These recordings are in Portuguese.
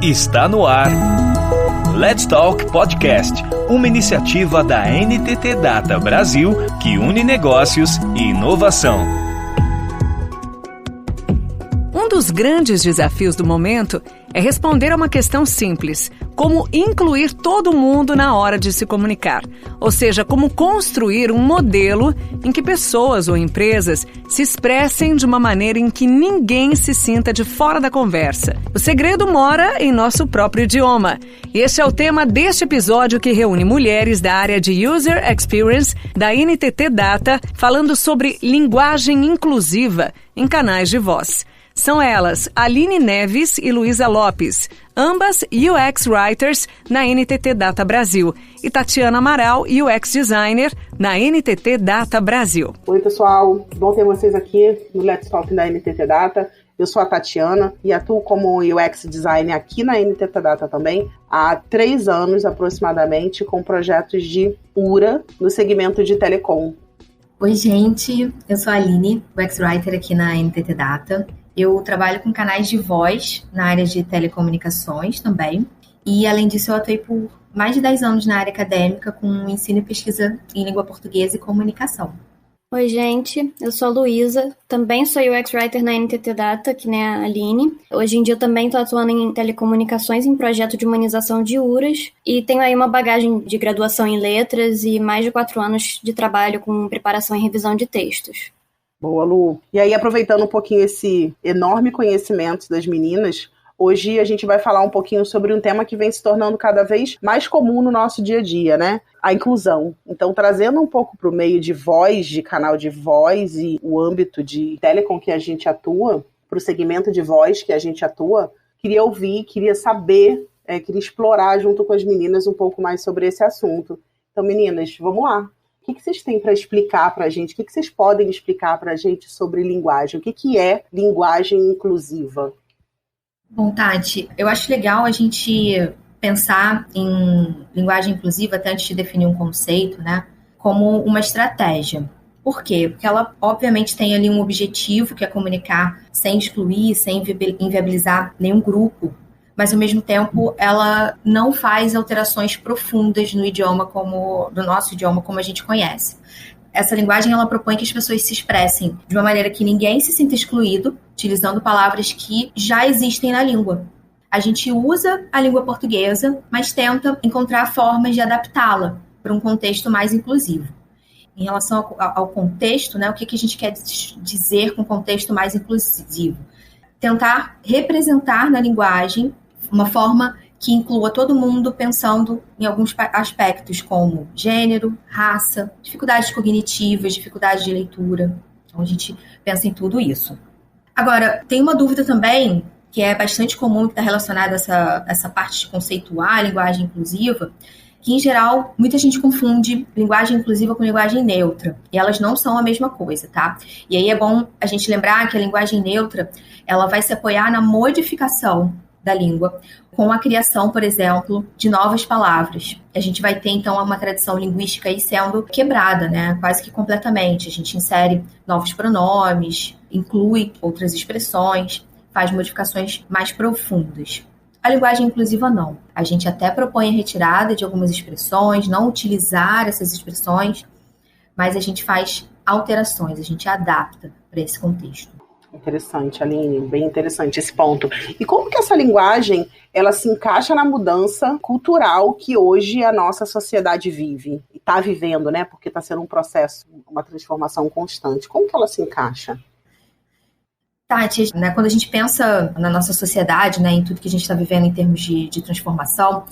Está no ar. Let's Talk Podcast, uma iniciativa da NTT Data Brasil que une negócios e inovação. Um dos grandes desafios do momento é responder a uma questão simples: como incluir todo mundo na hora de se comunicar. Ou seja, como construir um modelo em que pessoas ou empresas se expressem de uma maneira em que ninguém se sinta de fora da conversa. O segredo mora em nosso próprio idioma. E este é o tema deste episódio que reúne mulheres da área de User Experience da NTT Data falando sobre linguagem inclusiva em canais de voz. São elas Aline Neves e Luísa Lopes, ambas UX Writers na NTT Data Brasil, e Tatiana Amaral, UX Designer na NTT Data Brasil. Oi pessoal, bom ter vocês aqui no Let's Talk da NTT Data. Eu sou a Tatiana e atuo como UX Designer aqui na NTT Data também há 3 anos aproximadamente, com projetos de URA no segmento de telecom. Oi gente, eu sou a Aline, UX Writer aqui na NTT Data. Eu trabalho com canais de voz na área de telecomunicações também. E, além disso, eu atuei por mais de 10 anos na área acadêmica com ensino e pesquisa em língua portuguesa e comunicação. Oi, gente. Eu sou a Luísa. Também sou UX Writer na NTT Data, que nem a Aline. Hoje em dia eu também estou atuando em telecomunicações, em projeto de humanização de URAs. E tenho aí uma bagagem de graduação em letras e mais de 4 anos de trabalho com preparação e revisão de textos. Boa, Lu. E aí, aproveitando um pouquinho esse enorme conhecimento das meninas, hoje a gente vai falar um pouquinho sobre um tema que vem se tornando cada vez mais comum no nosso dia a dia, né? A inclusão. Então, trazendo um pouco para o meio de voz, de canal de voz e o âmbito de telecom que a gente atua, para o segmento de voz que a gente atua, queria ouvir, queria saber, queria explorar junto com as meninas um pouco mais sobre esse assunto. Então, meninas, vamos lá. O que vocês têm para explicar para a gente? O que vocês podem explicar para a gente sobre linguagem? O que é linguagem inclusiva? Bom, Tati, eu acho legal a gente pensar em linguagem inclusiva, até antes de definir um conceito, né, como uma estratégia. Por quê? Porque ela, obviamente, tem ali um objetivo, que é comunicar sem excluir, sem inviabilizar nenhum grupo, mas, ao mesmo tempo, ela não faz alterações profundas no idioma do nosso idioma como a gente conhece. Essa linguagem, ela propõe que as pessoas se expressem de uma maneira que ninguém se sinta excluído, utilizando palavras que já existem na língua. A gente usa a língua portuguesa, mas tenta encontrar formas de adaptá-la para um contexto mais inclusivo. Em relação ao contexto, né, o que a gente quer dizer com contexto mais inclusivo? Tentar representar na linguagem uma forma que inclua todo mundo pensando em alguns aspectos como gênero, raça, dificuldades cognitivas, dificuldades de leitura. Então, a gente pensa em tudo isso. Agora, tem uma dúvida também, que é bastante comum, que está relacionada a essa parte de conceituar a linguagem inclusiva, que, em geral, muita gente confunde linguagem inclusiva com linguagem neutra. E elas não são a mesma coisa, tá? E aí é bom a gente lembrar que a linguagem neutra, ela vai se apoiar na modificação da língua, com a criação, por exemplo, de novas palavras. A gente vai ter, então, uma tradição linguística aí sendo quebrada, né? Quase que completamente. A gente insere novos pronomes, inclui outras expressões, faz modificações mais profundas. A linguagem inclusiva não. A gente até propõe a retirada de algumas expressões, não utilizar essas expressões, mas a gente faz alterações, a gente adapta para esse contexto. Interessante, Aline, bem interessante esse ponto. E como que essa linguagem, ela se encaixa na mudança cultural que hoje a nossa sociedade vive? E está vivendo, né? Porque está sendo um processo, uma transformação constante. Como que ela se encaixa? Tati, né, quando a gente pensa na nossa sociedade, né, em tudo que a gente está vivendo em termos de transformação,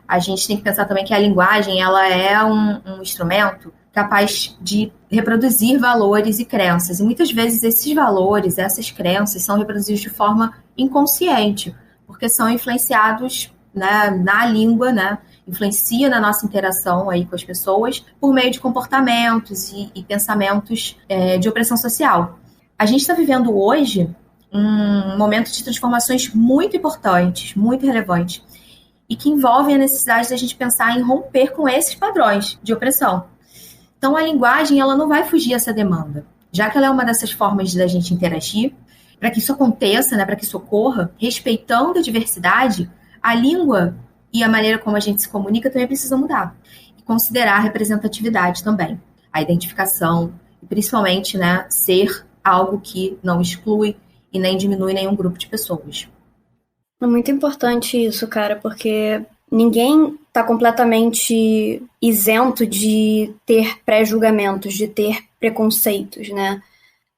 a gente tem que pensar também que a linguagem, ela é um instrumento capaz de reproduzir valores e crenças. E muitas vezes esses valores, essas crenças, são reproduzidos de forma inconsciente, porque são influenciados, né, na língua, né, influencia na nossa interação aí com as pessoas por meio de comportamentos e pensamentos de opressão social. A gente está vivendo hoje um momento de transformações muito importantes, muito relevantes, e que envolvem a necessidade da gente pensar em romper com esses padrões de opressão. Então, a linguagem, ela não vai fugir essa demanda, já que ela é uma dessas formas da gente interagir. Para que isso aconteça, né, para que isso ocorra, respeitando a diversidade, a língua e a maneira como a gente se comunica também precisa mudar. E considerar a representatividade também, a identificação, e principalmente, né, ser algo que não exclui e nem diminui nenhum grupo de pessoas. É muito importante isso, cara, porque ninguém está completamente isento de ter pré-julgamentos, de ter preconceitos, né?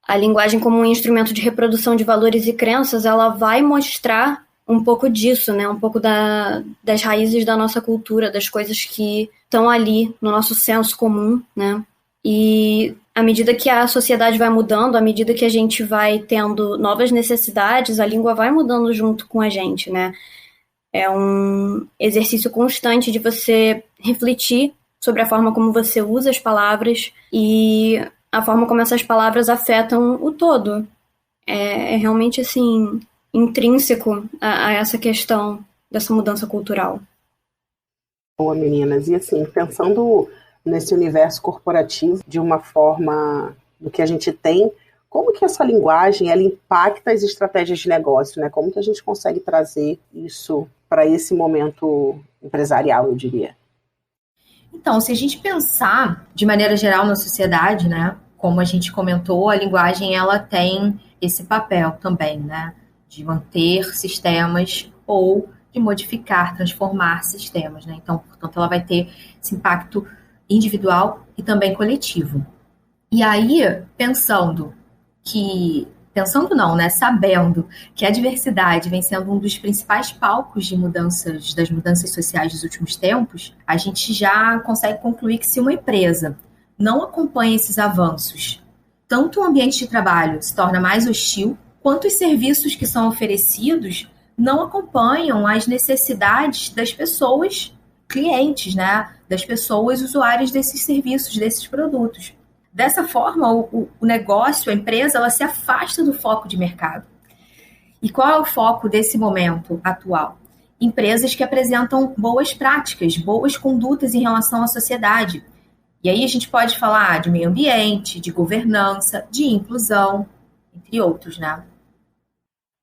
A linguagem como um instrumento de reprodução de valores e crenças, ela vai mostrar um pouco disso, né? Um pouco das raízes da nossa cultura, das coisas que estão ali no nosso senso comum, né? E à medida que a sociedade vai mudando, à medida que a gente vai tendo novas necessidades, a língua vai mudando junto com a gente, né? É um exercício constante de você refletir sobre a forma como você usa as palavras e a forma como essas palavras afetam o todo. É realmente, assim, intrínseco a essa questão dessa mudança cultural. Boa, meninas. E assim, pensando nesse universo corporativo de uma forma do que a gente tem, como que essa linguagem ela impacta as estratégias de negócio, né? Como que a gente consegue trazer isso para esse momento empresarial, eu diria? Então, se a gente pensar de maneira geral na sociedade, né? Como a gente comentou, a linguagem ela tem esse papel também, né? De manter sistemas ou de modificar, transformar sistemas, né? Então, portanto, ela vai ter esse impacto individual e também coletivo. E aí, sabendo que a diversidade vem sendo um dos principais palcos das mudanças sociais dos últimos tempos, a gente já consegue concluir que se uma empresa não acompanha esses avanços, tanto o ambiente de trabalho se torna mais hostil, quanto os serviços que são oferecidos não acompanham as necessidades das pessoas clientes, né? Das pessoas usuárias desses serviços, desses produtos. Dessa forma, o negócio, a empresa, ela se afasta do foco de mercado. E qual é o foco desse momento atual? Empresas que apresentam boas práticas, boas condutas em relação à sociedade. E aí a gente pode falar de meio ambiente, de governança, de inclusão, entre outros, né?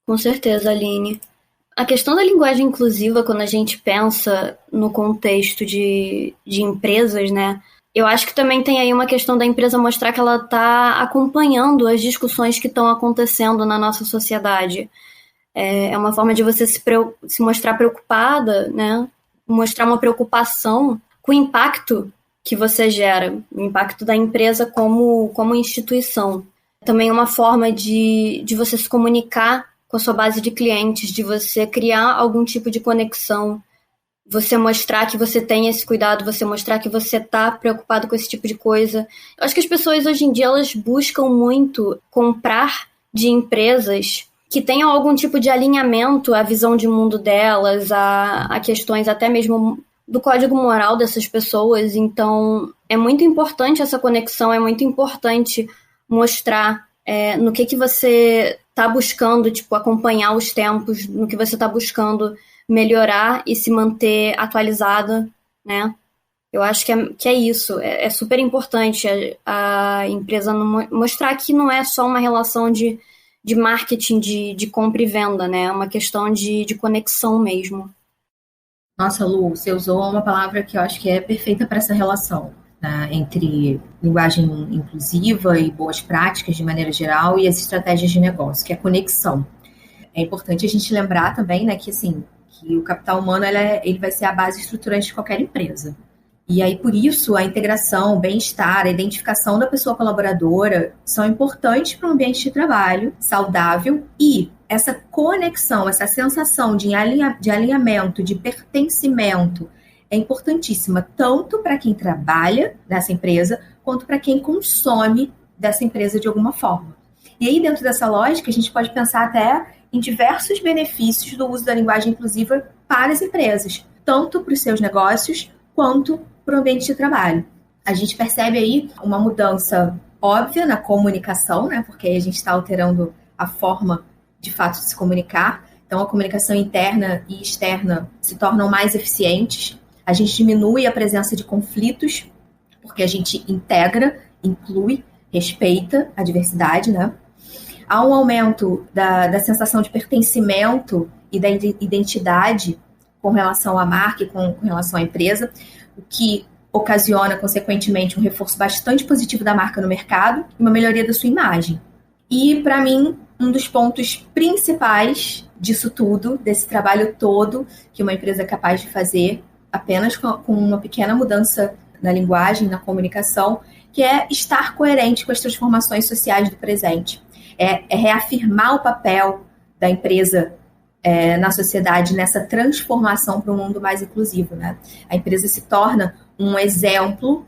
Com certeza, Aline. A questão da linguagem inclusiva, quando a gente pensa no contexto de empresas, né? Eu acho que também tem aí uma questão da empresa mostrar que ela está acompanhando as discussões que estão acontecendo na nossa sociedade. É uma forma de você se mostrar preocupada, né? Mostrar uma preocupação com o impacto que você gera, o impacto da empresa como instituição. Também uma forma de você se comunicar com a sua base de clientes, de você criar algum tipo de conexão, você mostrar que você tem esse cuidado, você mostrar que você está preocupado com esse tipo de coisa. Eu acho que as pessoas hoje em dia elas buscam muito comprar de empresas que tenham algum tipo de alinhamento à visão de mundo delas, a questões até mesmo do código moral dessas pessoas. Então, é muito importante essa conexão, é muito importante mostrar no que você está buscando, tipo, acompanhar os tempos, no que você está buscando melhorar e se manter atualizada, né? Eu acho que é isso, é super importante a empresa mostrar que não é só uma relação de marketing, de compra e venda, né? É uma questão de conexão mesmo. Nossa, Lu, você usou uma palavra que eu acho que é perfeita para essa relação, né, entre linguagem inclusiva e boas práticas de maneira geral e as estratégias de negócio, que é a conexão. É importante a gente lembrar também, né, que, assim, que o capital humano ele vai ser a base estruturante de qualquer empresa. E aí, por isso, a integração, o bem-estar, a identificação da pessoa colaboradora são importantes para um ambiente de trabalho saudável e essa conexão, essa sensação de alinhamento, de pertencimento é importantíssima tanto para quem trabalha nessa empresa quanto para quem consome dessa empresa de alguma forma. E aí, dentro dessa lógica, a gente pode pensar até em diversos benefícios do uso da linguagem inclusiva para as empresas, tanto para os seus negócios quanto para o ambiente de trabalho. A gente percebe aí uma mudança óbvia na comunicação, né? Porque a gente está alterando a forma, de fato, de se comunicar. Então, a comunicação interna e externa se tornam mais eficientes. A gente diminui a presença de conflitos, porque a gente integra, inclui, respeita a diversidade, né? Há um aumento da sensação de pertencimento e da identidade com relação à marca e com relação à empresa, o que ocasiona, consequentemente, um reforço bastante positivo da marca no mercado e uma melhoria da sua imagem. E, para mim, um dos pontos principais disso tudo, desse trabalho todo que uma empresa é capaz de fazer, apenas com uma pequena mudança na linguagem, na comunicação, que é estar coerente com as transformações sociais do presente. É reafirmar o papel da empresa na sociedade, nessa transformação para um mundo mais inclusivo, né? A empresa se torna um exemplo,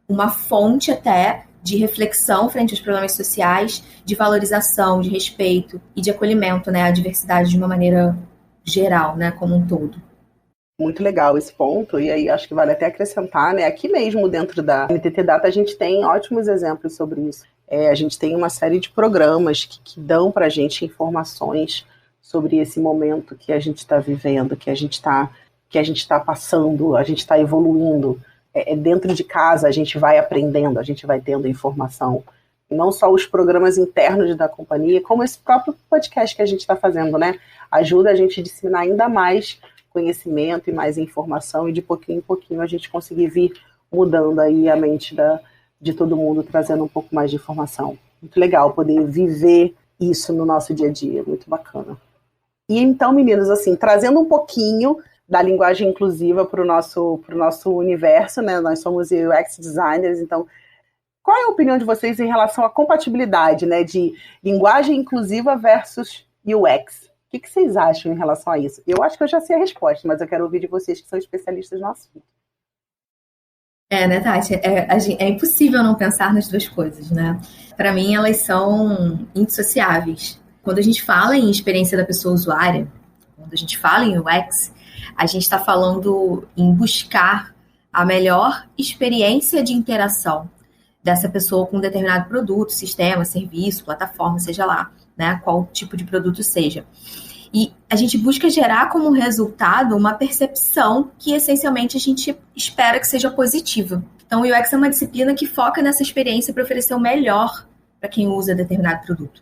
uma fonte até de reflexão frente aos problemas sociais, de valorização, de respeito e de acolhimento, né, à diversidade de uma maneira geral, né, como um todo. Muito legal esse ponto, e aí acho que vale até acrescentar, né, aqui mesmo dentro da NTT Data a gente tem ótimos exemplos sobre isso. A gente tem uma série de programas que dão para a gente informações sobre esse momento que a gente está vivendo, que a gente está passando, a gente está evoluindo. Dentro de casa a gente vai aprendendo, a gente vai tendo informação. E não só os programas internos da companhia, como esse próprio podcast que a gente está fazendo, né? Ajuda a gente a disseminar ainda mais conhecimento e mais informação, e de pouquinho em pouquinho a gente conseguir vir mudando aí a mente de todo mundo, trazendo um pouco mais de informação. Muito legal poder viver isso no nosso dia a dia, muito bacana. E então, meninos, assim, trazendo um pouquinho da linguagem inclusiva para o nosso universo, né? Nós somos UX designers, então qual é a opinião de vocês em relação à compatibilidade, né, de linguagem inclusiva versus UX? O que vocês acham em relação a isso? Eu acho que eu já sei a resposta, mas eu quero ouvir de vocês que são especialistas no assunto. Né, Tati? É impossível não pensar nas duas coisas, né? Para mim, elas são indissociáveis. Quando a gente fala em experiência da pessoa usuária, quando a gente fala em UX, a gente está falando em buscar a melhor experiência de interação dessa pessoa com um determinado produto, sistema, serviço, plataforma, seja lá, né? Qual tipo de produto seja. E a gente busca gerar como resultado uma percepção que, essencialmente, a gente espera que seja positiva. Então, o UX é uma disciplina que foca nessa experiência para oferecer o melhor para quem usa determinado produto.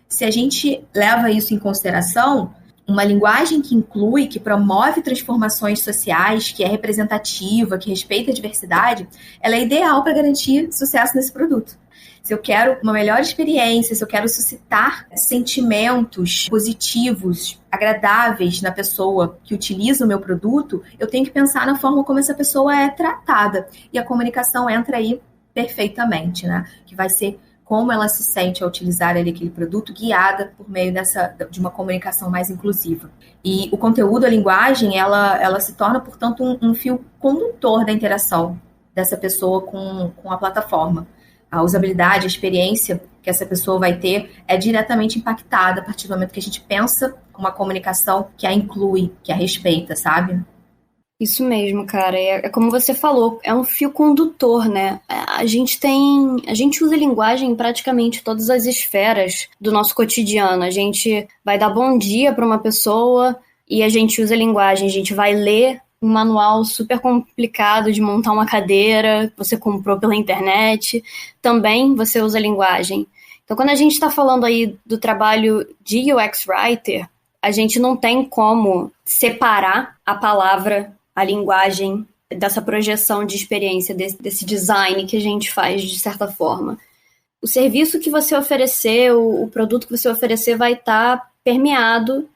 Se a gente leva isso em consideração, uma linguagem que inclui, que promove transformações sociais, que é representativa, que respeita a diversidade, ela é ideal para garantir sucesso nesse produto. Se eu quero uma melhor experiência, se eu quero suscitar sentimentos positivos, agradáveis na pessoa que utiliza o meu produto, eu tenho que pensar na forma como essa pessoa é tratada. E a comunicação entra aí perfeitamente, né? Que vai ser como ela se sente ao utilizar ali aquele produto, guiada por meio de uma comunicação mais inclusiva. E o conteúdo, a linguagem, ela se torna, portanto, um fio condutor da interação dessa pessoa com a plataforma. A usabilidade, a experiência que essa pessoa vai ter é diretamente impactada a partir do momento que a gente pensa uma comunicação que a inclui, que a respeita, sabe? Isso mesmo, cara. É como você falou, é um fio condutor, né? A gente usa linguagem em praticamente todas as esferas do nosso cotidiano. A gente vai dar bom dia para uma pessoa e a gente usa linguagem. A gente vai ler um manual super complicado de montar uma cadeira que você comprou pela internet. Também você usa linguagem. Então, quando a gente está falando aí do trabalho de UX Writer, a gente não tem como separar a palavra, a linguagem, dessa projeção de experiência, desse design que a gente faz de certa forma. O serviço que você oferecer, o produto que você oferecer vai estar permeado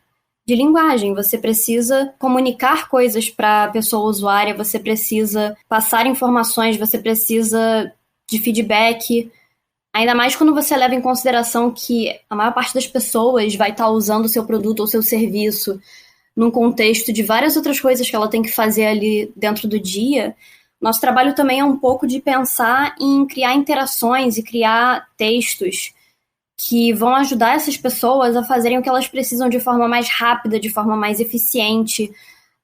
de linguagem. Você precisa comunicar coisas para a pessoa usuária, você precisa passar informações, você precisa de feedback. Ainda mais quando você leva em consideração que a maior parte das pessoas vai estar usando o seu produto ou seu serviço num contexto de várias outras coisas que ela tem que fazer ali dentro do dia. Nosso trabalho também é um pouco de pensar em criar interações e criar textos que vão ajudar essas pessoas a fazerem o que elas precisam de forma mais rápida, de forma mais eficiente,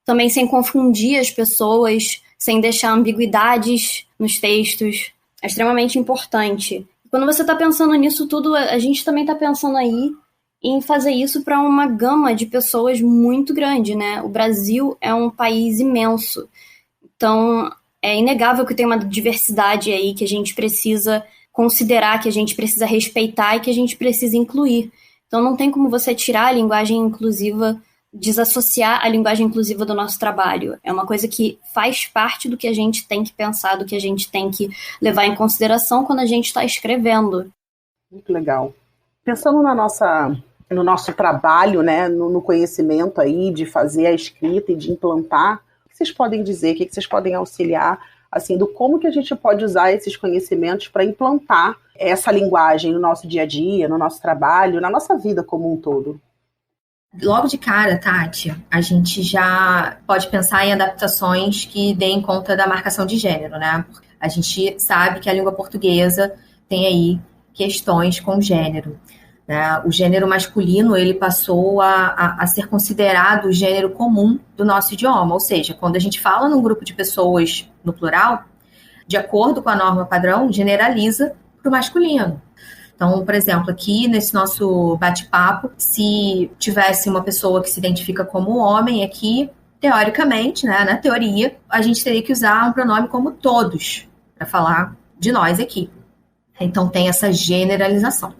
também sem confundir as pessoas, sem deixar ambiguidades nos textos. É extremamente importante. Quando você está pensando nisso tudo, a gente também está pensando aí em fazer isso para uma gama de pessoas muito grande, né? O Brasil é um país imenso, então é inegável que tem uma diversidade aí que a gente precisa considerar, que a gente precisa respeitar e que a gente precisa incluir. Então não tem como você tirar a linguagem inclusiva desassociar a linguagem inclusiva do nosso trabalho. É uma coisa que faz parte do que a gente tem que pensar, do que a gente tem que levar em consideração quando a gente está escrevendo. Muito legal. Pensando no nosso trabalho, né, no conhecimento aí de fazer a escrita e de implantar, o que vocês podem dizer, o que vocês podem auxiliar, assim, do como que a gente pode usar esses conhecimentos para implantar essa linguagem no nosso dia a dia, no nosso trabalho, na nossa vida como um todo? Logo de cara, Tati, a gente já pode pensar em adaptações que deem conta da marcação de gênero, né? A gente sabe que a língua portuguesa tem aí questões com gênero, né? O gênero masculino, ele passou a ser considerado o gênero comum do nosso idioma, ou seja, quando a gente fala num grupo de pessoas no plural, de acordo com a norma padrão, generaliza para o masculino. Então, por exemplo, aqui nesse nosso bate-papo, se tivesse uma pessoa que se identifica como homem aqui, teoricamente, né, na teoria, a gente teria que usar um pronome como todos para falar de nós aqui. Então, tem essa generalização.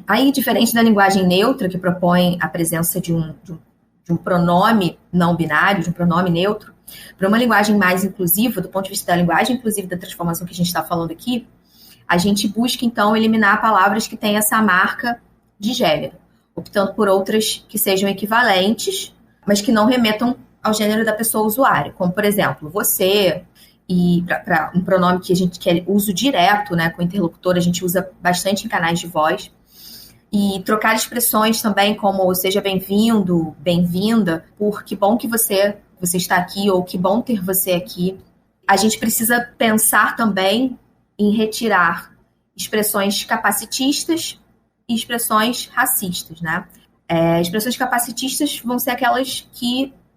Aí, diferente da linguagem neutra, que propõe a presença de um pronome não binário, de um pronome neutro, para uma linguagem mais inclusiva, do ponto de vista da linguagem inclusiva da transformação que a gente está falando aqui, a gente busca, então, eliminar palavras que têm essa marca de gênero, optando por outras que sejam equivalentes, mas que não remetam ao gênero da pessoa usuária, como, por exemplo, você, e para um pronome que a gente quer uso direto, né, com o interlocutor, a gente usa bastante em canais de voz, e trocar expressões também como seja bem-vindo, bem-vinda, por que bom que você está aqui, ou que bom ter você aqui. A gente precisa pensar também em retirar expressões capacitistas e expressões racistas, né? Expressões capacitistas vão ser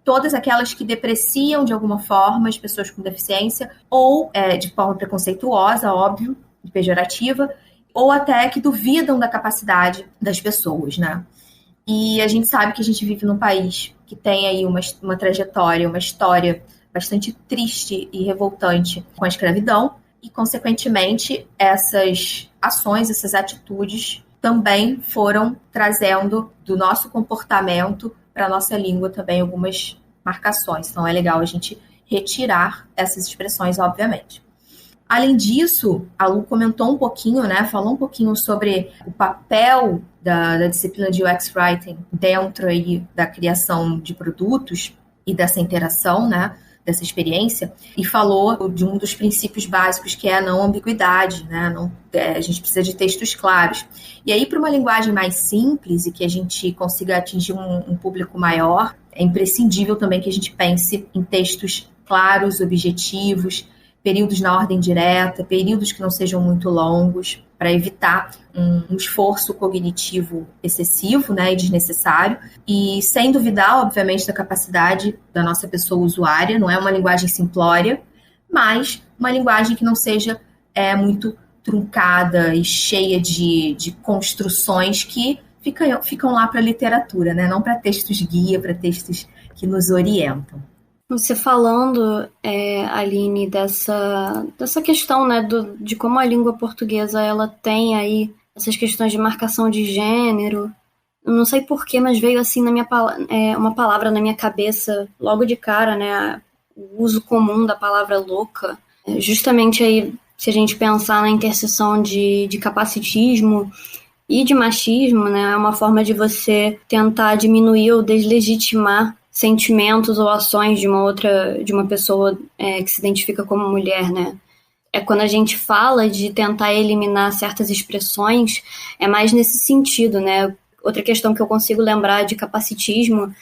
todas aquelas que depreciam de alguma forma as pessoas com deficiência, ou de forma preconceituosa, óbvio, pejorativa, ou até que duvidam da capacidade das pessoas, né? E a gente sabe que a gente vive num país que tem aí uma trajetória, uma história bastante triste e revoltante com a escravidão, e, consequentemente, essas ações, essas atitudes também foram trazendo do nosso comportamento para a nossa língua também algumas marcações. Então, é legal a gente retirar essas expressões, obviamente. Além disso, a Lu comentou um pouquinho, né, falou um pouquinho sobre o papel da disciplina de UX Writing dentro aí da criação de produtos e dessa interação, né, dessa experiência, e falou de um dos princípios básicos, que é a não ambiguidade, né? A gente precisa de textos claros. E aí, para uma linguagem mais simples e que a gente consiga atingir um público maior, é imprescindível também que a gente pense em textos claros, objetivos, períodos na ordem direta, períodos que não sejam muito longos, para evitar um esforço cognitivo excessivo, né, e desnecessário, e sem duvidar, obviamente, da capacidade da nossa pessoa usuária. Não é uma linguagem simplória, mas uma linguagem que não seja muito truncada e cheia de construções que ficam lá para a literatura, né, não para textos guia, para textos que nos orientam. Você falando, Aline, dessa questão, né, de como a língua portuguesa ela tem aí essas questões de marcação de gênero. Eu não sei porquê, mas veio assim uma palavra na minha cabeça logo de cara, né, o uso comum da palavra louca. Justamente aí, se a gente pensar na interseção de capacitismo e de machismo, né, é uma forma de você tentar diminuir ou deslegitimar sentimentos ou ações de uma pessoa que se identifica como mulher, né? É quando a gente fala de tentar eliminar certas expressões, é mais nesse sentido, né? Outra questão que eu consigo lembrar de capacitismo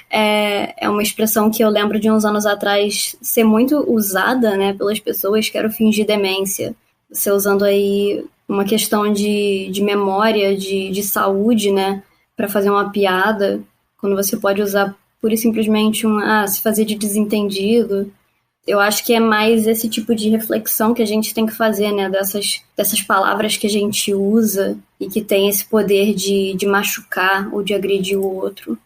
é uma expressão que eu lembro de uns anos atrás ser muito usada, né, pelas pessoas, que era o fingir demência. Você usando aí uma questão de memória, de saúde, né, para fazer uma piada, quando você pode usar pura e simplesmente se fazer de desentendido. Eu acho que é mais esse tipo de reflexão que a gente tem que fazer, né, dessas palavras que a gente usa e que tem esse poder de machucar ou de agredir o outro.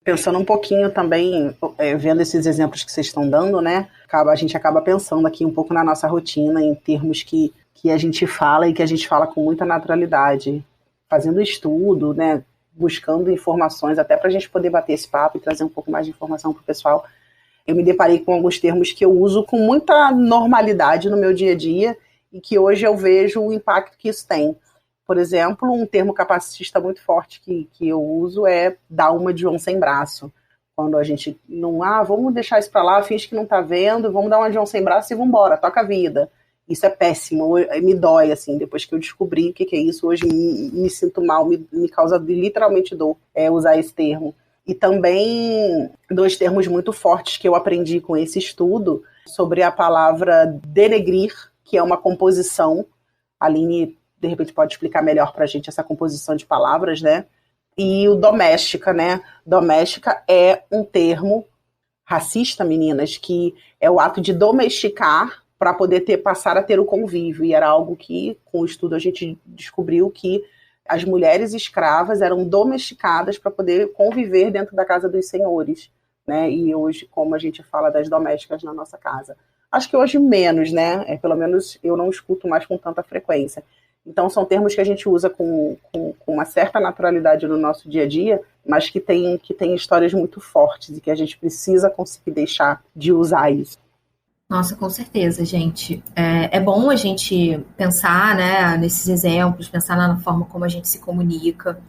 Pensando um pouquinho também, vendo esses exemplos que vocês estão dando, né, a gente acaba pensando aqui um pouco na nossa rotina, em termos que a gente fala e que a gente fala com muita naturalidade. Fazendo estudo, né, buscando informações, até para a gente poder bater esse papo e trazer um pouco mais de informação para o pessoal, eu me deparei com alguns termos que eu uso com muita normalidade no meu dia a dia e que hoje eu vejo o impacto que isso tem. Por exemplo, um termo capacitista muito forte que eu uso é dar uma de João sem braço. Quando a gente não, vamos deixar isso para lá, finge que não tá vendo, vamos dar uma de João sem braço e vamos embora, toca a vida. Isso é péssimo, me dói, assim, depois que eu descobri o que é isso, hoje me sinto mal, me causa literalmente dor usar esse termo. E também 2 termos muito fortes que eu aprendi com esse estudo sobre a palavra denegrir, que é uma composição. A Aline, de repente, pode explicar melhor pra gente essa composição de palavras, né? E o doméstica, né? Doméstica é um termo racista, meninas, que é o ato de domesticar para poder passar a ter o convívio. E era algo que, com o estudo, a gente descobriu que as mulheres escravas eram domesticadas para poder conviver dentro da casa dos senhores, né? E hoje, como a gente fala das domésticas na nossa casa. Acho que hoje menos, né? Pelo menos eu não escuto mais com tanta frequência. Então, são termos que a gente usa com uma certa naturalidade no nosso dia a dia, mas que tem histórias muito fortes e que a gente precisa conseguir deixar de usar isso. Nossa, com certeza, gente. É bom a gente pensar, né, nesses exemplos, pensar na forma como a gente se comunica,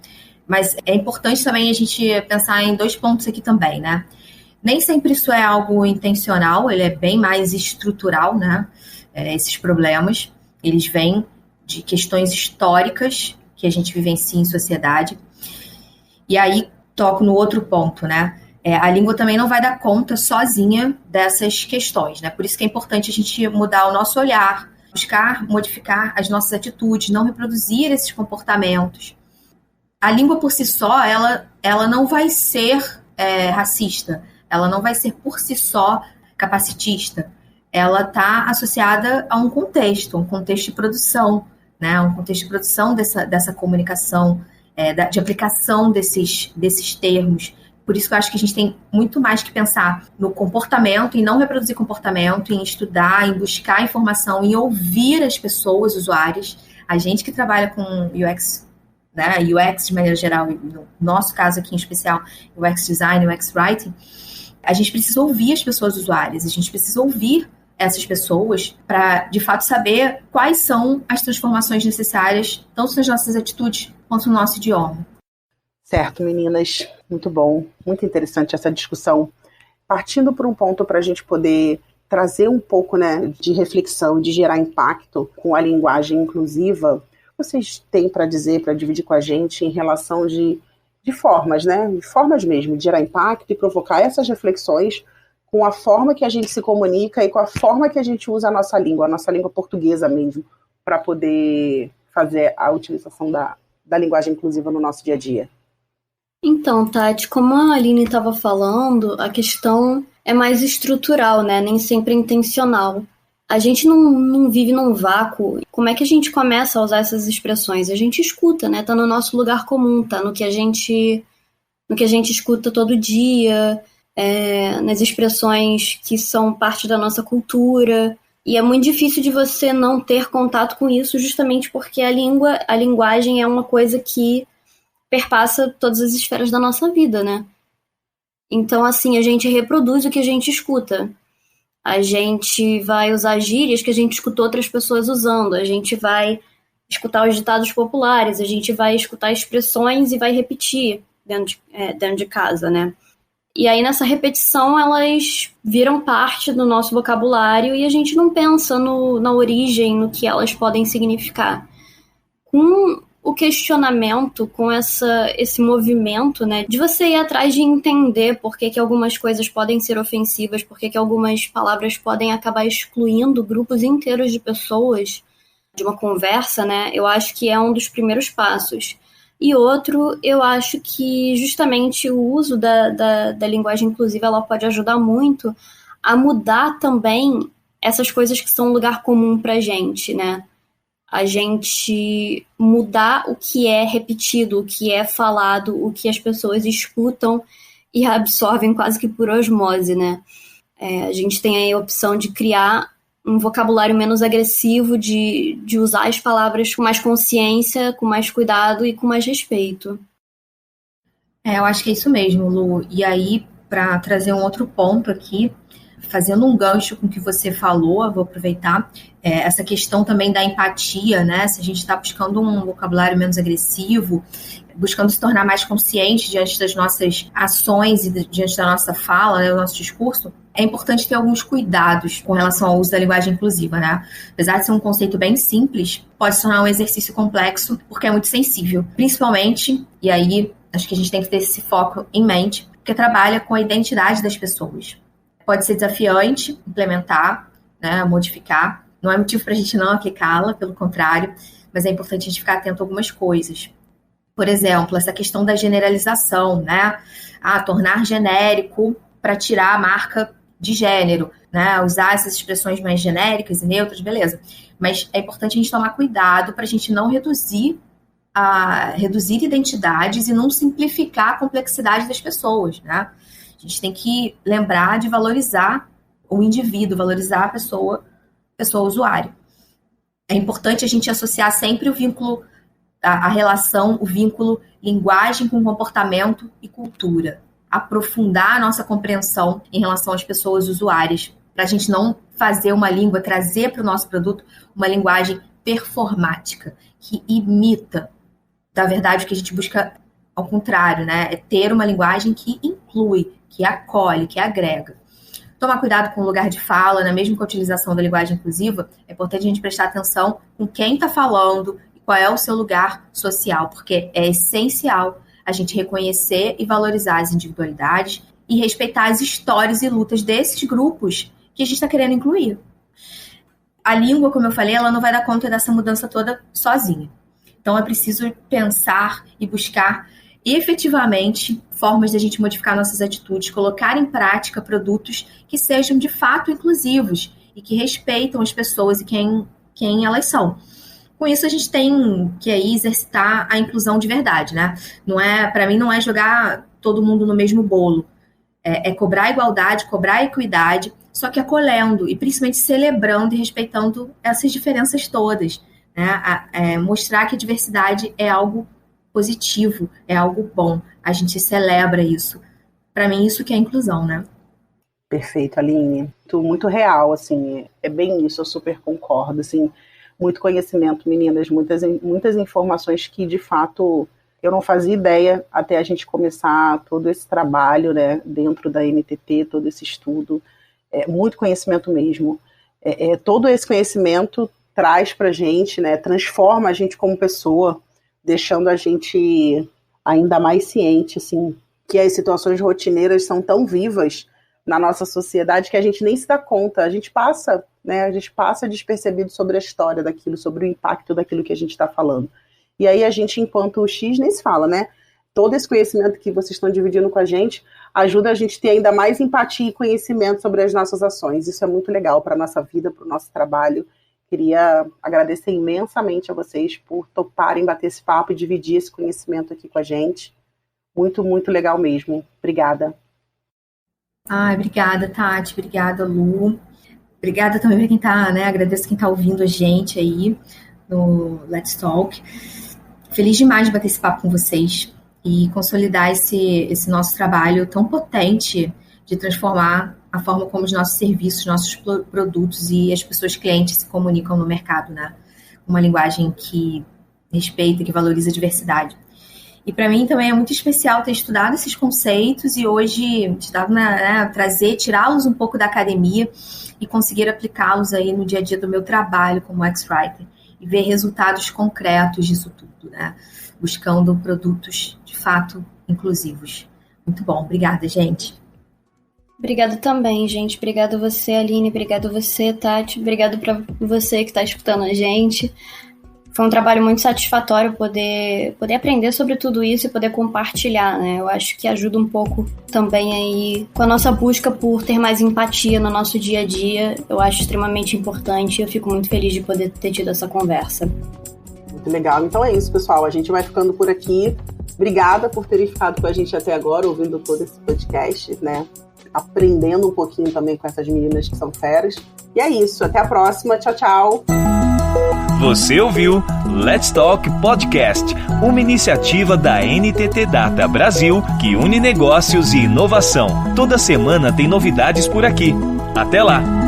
mas é importante também a gente pensar em 2 pontos aqui também, né? Nem sempre isso é algo intencional, ele é bem mais estrutural, né? Esses problemas, eles vêm de questões históricas que a gente vivencia em sociedade. E aí, toco no outro ponto, né? A língua também não vai dar conta sozinha dessas questões, né? Por isso que é importante a gente mudar o nosso olhar, buscar modificar as nossas atitudes, não reproduzir esses comportamentos. A língua por si só, ela não vai ser racista, ela não vai ser por si só capacitista. Ela está associada a um contexto de produção, né? Um contexto de produção dessa comunicação, de aplicação desses termos. Por isso que eu acho que a gente tem muito mais que pensar no comportamento, em não reproduzir comportamento, em estudar, em buscar informação, em ouvir as pessoas, usuários. A gente que trabalha com UX, né, UX de maneira geral, e no nosso caso aqui em especial, UX Design, UX Writing, a gente precisa ouvir as pessoas usuárias, a gente precisa ouvir essas pessoas para, de fato, saber quais são as transformações necessárias, tanto nas nossas atitudes quanto no nosso idioma. Certo, meninas. Muito bom. Muito interessante essa discussão. Partindo por um ponto para a gente poder trazer um pouco, né, de reflexão, de gerar impacto com a linguagem inclusiva, vocês têm para dizer, para dividir com a gente em relação de formas, né? De formas mesmo, de gerar impacto e provocar essas reflexões com a forma que a gente se comunica e com a forma que a gente usa a nossa língua portuguesa mesmo, para poder fazer a utilização da linguagem inclusiva no nosso dia a dia. Então, Tati, como a Aline estava falando, a questão é mais estrutural, né? Nem sempre intencional. A gente não vive num vácuo. Como é que a gente começa a usar essas expressões? A gente escuta, né? Tá no nosso lugar comum, tá no que a gente escuta todo dia, nas expressões que são parte da nossa cultura. E é muito difícil de você não ter contato com isso, justamente porque a linguagem é uma coisa que perpassa todas as esferas da nossa vida, né? Então, assim, a gente reproduz o que a gente escuta. A gente vai usar gírias que a gente escutou outras pessoas usando. A gente vai escutar os ditados populares. A gente vai escutar expressões e vai repetir dentro de casa, né? E aí, nessa repetição, elas viram parte do nosso vocabulário e a gente não pensa na origem, no que elas podem significar. Com o questionamento, com esse movimento, né, de você ir atrás de entender por que algumas coisas podem ser ofensivas, por que algumas palavras podem acabar excluindo grupos inteiros de pessoas de uma conversa, né, eu acho que é um dos primeiros passos. E outro, eu acho que justamente o uso da linguagem inclusiva, ela pode ajudar muito a mudar também essas coisas que são um lugar comum pra gente, né? A gente mudar o que é repetido, o que é falado, o que as pessoas escutam e absorvem quase que por osmose, né? A gente tem aí a opção de criar um vocabulário menos agressivo, de usar as palavras com mais consciência, com mais cuidado e com mais respeito. Eu acho que é isso mesmo, Lu. E aí, para trazer um outro ponto aqui, fazendo um gancho com o que você falou, eu vou aproveitar essa questão também da empatia, né? Se a gente está buscando um vocabulário menos agressivo, buscando se tornar mais consciente diante das nossas ações e diante da nossa fala, né, do nosso discurso, é importante ter alguns cuidados com relação ao uso da linguagem inclusiva, né? Apesar de ser um conceito bem simples, pode se tornar um exercício complexo porque é muito sensível. Principalmente, e aí acho que a gente tem que ter esse foco em mente, porque trabalha com a identidade das pessoas. Pode ser desafiante implementar, né, modificar. Não é motivo para a gente não aplicá-la, pelo contrário, mas é importante a gente ficar atento a algumas coisas. Por exemplo, essa questão da generalização, né? Tornar genérico para tirar a marca de gênero, né? Usar essas expressões mais genéricas e neutras, beleza. Mas é importante a gente tomar cuidado para a gente não reduzir identidades e não simplificar a complexidade das pessoas, né? A gente tem que lembrar de valorizar o indivíduo, valorizar a pessoa usuário. É importante a gente associar sempre o vínculo, a relação, o vínculo linguagem com comportamento e cultura. Aprofundar a nossa compreensão em relação às pessoas usuárias, para a gente não fazer uma língua, trazer para o nosso produto uma linguagem performática, que imita. Da verdade, o que a gente busca, ao contrário, né? É ter uma linguagem que inclui, que acolhe, que agrega. Tomar cuidado com o lugar de fala, né? Mesmo com a utilização da linguagem inclusiva, é importante a gente prestar atenção com quem está falando e qual é o seu lugar social, porque é essencial a gente reconhecer e valorizar as individualidades e respeitar as histórias e lutas desses grupos que a gente está querendo incluir. A língua, como eu falei, ela não vai dar conta dessa mudança toda sozinha. Então, é preciso pensar e buscar efetivamente formas de a gente modificar nossas atitudes, colocar em prática produtos que sejam de fato inclusivos e que respeitam as pessoas e quem elas são. Com isso, a gente tem que aí exercitar a inclusão de verdade, né? Para mim, não é jogar todo mundo no mesmo bolo. É cobrar igualdade, cobrar equidade, só que acolhendo e principalmente celebrando e respeitando essas diferenças todas. Né? Mostrar que a diversidade é algo positivo, é algo bom. A gente celebra isso. Para mim, isso que é inclusão, né? Perfeito, Aline. Muito real, assim, é bem isso, eu super concordo, assim, muito conhecimento, meninas, muitas informações que, de fato, eu não fazia ideia até a gente começar todo esse trabalho, né, dentro da NTT, todo esse estudo, muito conhecimento mesmo. Todo esse conhecimento traz pra gente, né, transforma a gente como pessoa, deixando a gente ainda mais ciente, assim, que as situações rotineiras são tão vivas na nossa sociedade que a gente nem se dá conta, a gente passa despercebido sobre a história daquilo, sobre o impacto daquilo que a gente está falando. E aí a gente, enquanto o X, nem se fala, né? Todo esse conhecimento que vocês estão dividindo com a gente ajuda a gente a ter ainda mais empatia e conhecimento sobre as nossas ações. Isso é muito legal para a nossa vida, para o nosso trabalho. Queria agradecer imensamente a vocês por toparem bater esse papo e dividir esse conhecimento aqui com a gente. Muito, muito legal mesmo. Obrigada. Obrigada, Tati. Obrigada, Lu. Obrigada também para quem está, né? Agradeço quem está ouvindo a gente aí no Let's Talk. Feliz demais de bater esse papo com vocês e consolidar esse nosso trabalho tão potente de transformar a forma como os nossos serviços, nossos produtos e as pessoas clientes se comunicam no mercado, né? Uma linguagem que respeita, que valoriza a diversidade. E para mim também é muito especial ter estudado esses conceitos e hoje tirá-los um pouco da academia e conseguir aplicá-los aí no dia a dia do meu trabalho como ex-writer e ver resultados concretos disso tudo, né? Buscando produtos de fato inclusivos. Muito bom, obrigada, gente. Obrigada também, gente. Obrigada você, Aline. Obrigada você, Tati. Obrigada para você que está escutando a gente. Foi um trabalho muito satisfatório poder aprender sobre tudo isso e poder compartilhar, né? Eu acho que ajuda um pouco também aí com a nossa busca por ter mais empatia no nosso dia a dia. Eu acho extremamente importante e eu fico muito feliz de poder ter tido essa conversa. Muito legal. Então é isso, pessoal. A gente vai ficando por aqui. Obrigada por terem ficado com a gente até agora, ouvindo todo esse podcast, né? Aprendendo um pouquinho também com essas meninas que são feras. E é isso. Até a próxima. Tchau, tchau. Você ouviu Let's Talk Podcast, uma iniciativa da NTT Data Brasil que une negócios e inovação. Toda semana tem novidades por aqui. Até lá!